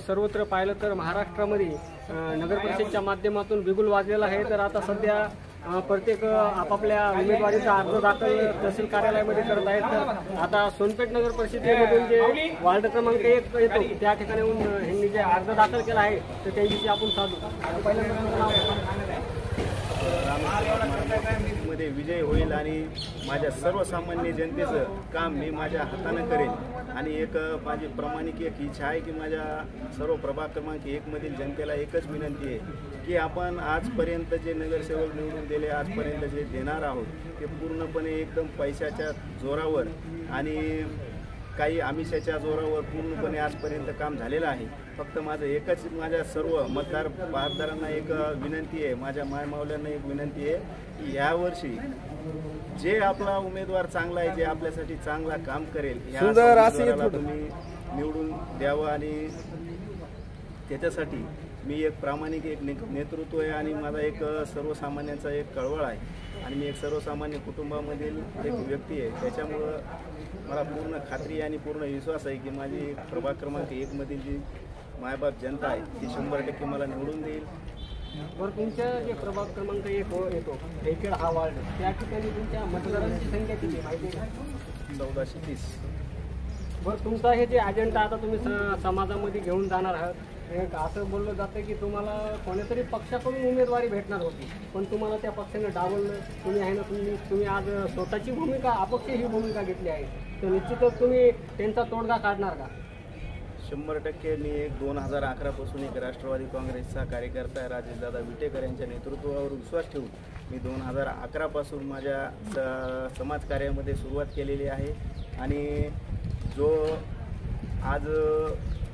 सर्वत्र पाहिलं तर महाराष्ट्रामध्ये नगर परिषदेच्या माध्यमातून बिगुल वाजलेला आहे। तर आता सध्या प्रत्येक आपापल्या उमेदवारीचा अर्ज दाखल तहसील कार्यालयामध्ये करत आहेत। तर आता सोनपेठ नगर परिषदेमधून जे वार्ड क्रमांक 1 येतो त्या ठिकाणी ह्यांनी जे अर्ज दाखल केला आहे तर त्याविषयी आपण साधू। मध्ये विजय होईल आणि माझ्या सर्वसामान्य जनतेचं काम मी माझ्या हाताने करेन आणि एक माझी प्रामाणिक एक इच्छा आहे की माझ्या सर्व प्रभाग क्रमांक 1 मधील जनतेला एकच विनंती आहे की आपण आजपर्यंत जे नगरसेवक निवडून दिले, आजपर्यंत जे देणार आहोत ते पूर्णपणे एकदम पैशाच्या जोरावर आणि काही आमिषाच्या जोरावर पूर्णपणे आजपर्यंत काम झालेलं आहे। फक्त माझं एकच माझ्या सर्व मतदारांना एक विनंती आहे, माझ्या मायमावल्यांना एक विनंती आहे की यावर्षी जे आपला उमेदवार चांगला आहे, जे आपल्यासाठी चांगला काम करेल या उमेदवाराला तुम्ही निवडून द्यावं आणि त्याच्यासाठी मी एक प्रामाणिक एक नेतृत्व आहे आणि माझा एक सर्वसामान्यांचा एक कळवळ आहे आणि मी एक सर्वसामान्य कुटुंबामधील एक व्यक्ती आहे। त्याच्यामुळं मला पूर्ण खात्री आणि पूर्ण विश्वास आहे की माझी प्रभाग क्रमांक 1 मधील जी मायबाप जनता आहे ती 100% मला निवडून देईल। बरं, तुमच्या जे प्रभाग क्रमांक 1 येतो धेकेड हा वार्ड, त्या ठिकाणी तुमच्या मतदारांची संख्या किती माहिती आहे? 1430। बरं, तुमचा हे जे अजेंडा आता तुम्ही समाजामध्ये घेऊन जाणार आहात, एक असं बोललं जातं की तुम्हाला कोणीतरी पक्षाकडून उमेदवारी भेटणार होती पण तुम्हाला त्या पक्षाने डावललं, तुम्ही आहे ना तुम्ही आज स्वतःची भूमिका अपक्ष ही भूमिका घेतली आहे, तर निश्चितच तुम्ही त्यांचा तोडगा काढणार का? 100% मी 2011 पासून एक राष्ट्रवादी काँग्रेसचा कार्यकर्ता राजेशदादा विटेकर यांच्या नेतृत्वावर विश्वास ठेवून मी 2011 पासून माझ्या समाजकार्यामध्ये सुरुवात केलेली आहे आणि जो आज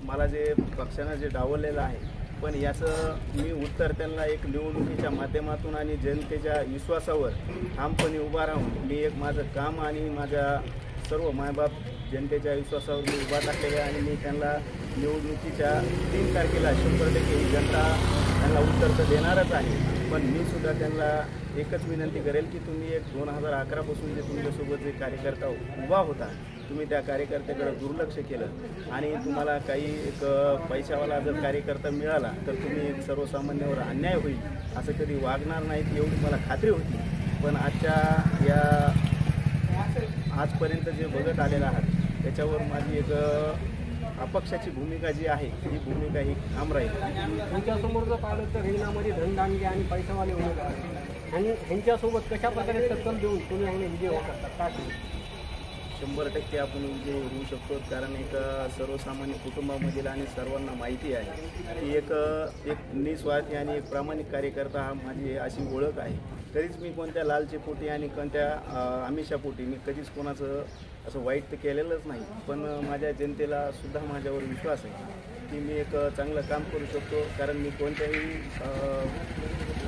मला जे पक्षानं जे डावललेलं आहे पण याचं मी उत्तर त्यांना एक निवडणुकीच्या माध्यमातून आणि जनतेच्या विश्वासावर ठामपणे उभा राहून मी एक माझं काम आणि माझ्या सर्व मायबाप जनतेच्या विश्वासावर मी उभा टाकलेला आहे आणि मी त्यांना निवडणुकीच्या 3 तारखेला 100% ही जनता त्यांना उत्तर तर देणारच आहे। पण मी सुद्धा त्यांना एकच विनंती करेल की तुम्ही एक 2011 पासून जे तुमच्यासोबत जे कार्यकर्ता उभा होता तुम्ही त्या कार्यकर्त्याकडे दुर्लक्ष केलं आणि तुम्हाला काही एक पैशावाला जर कार्यकर्ता मिळाला तर तुम्ही एक सर्वसामान्यावर अन्याय होईल असं कधी वागणार नाहीत एवढी मला खात्री होती। पण आजपर्यंत जे बघत आलेलं आहात त्याच्यावर माझी एक अपक्षाची भूमिका जी आहे ही भूमिका ही ठाम राहील। तुमच्यासमोर जर पाहिलं तर रिंगणामध्ये धनदानगी आणि पैशावाले उमेदवार आणि ह्यांच्यासोबत कशा प्रकारे टक्कल देऊन तुम्ही आणि विजय होऊ शकता? 100% आपण विजय होऊ शकतो कारण एक सर्वसामान्य कुटुंबामधील आणि सर्वांना माहिती आहे की एक निस्वार्थी आणि एक प्रामाणिक कार्यकर्ता हा माझी अशी ओळख आहे। तरीच मी कोणत्या लालची पोटी आणि कोणत्या आमिषापोटी मी कधीच कोणाचं असं वाईट तर केलेलंच नाही, पण माझ्या जनतेला सुद्धा माझ्यावर विश्वास आहे की मी एक चांगलं काम करू शकतो कारण मी कोणत्याही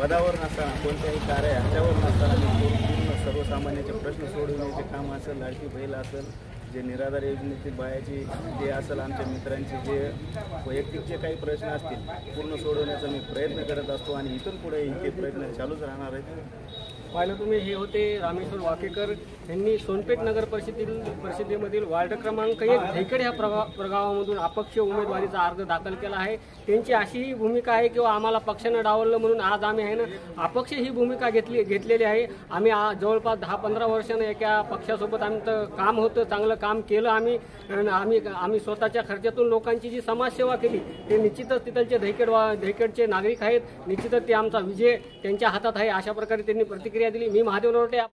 पदावर नसताना कोणत्याही ह्याच्यावर नसताना मी पूर्ण सर्वसामान्याचे प्रश्न सोडवण्याचे काम असेल, लाडकी बहील असेल, जे निराधार योजनेतील बायाची जे असेल, आमच्या मित्रांचे जे वैयक्तिक जे काही प्रश्न असतील पूर्ण सोडवण्याचा मी प्रयत्न करत असतो आणि इथून पुढे ते प्रयत्न चालूच राहणार आहेत। पाहिलं तुम्ही, हे होते रामेश्वर वाकेकर यांनी सोनपेठ नगर परिषदेमधील वार्ड क्रमांक 1 धेकेड ह्या प्रगावामधून अपक्ष उमेदवारीचा अर्ज दाखल केला आहे। त्यांची अशी भूमिका आहे की आम्हाला पक्षानं डावललं म्हणून आज आम्ही आहे ना अपक्ष ही भूमिका घेतलेली आहे। आम्ही जवळपास 10-15 वर्षानं एका पक्षासोबत आमचं काम होतं, चांगलं काम केलं आम्ही स्वतःच्या खर्चातून लोकांची जी समाजसेवा केली ते निश्चितच तिथलचे धेकेडचे नागरिक आहेत, निश्चितच ते आमचा विजय त्यांच्या हातात आहे अशा प्रकारे त्यांनी प्रतिक्रिया दिली। मी महादेव नरोटे।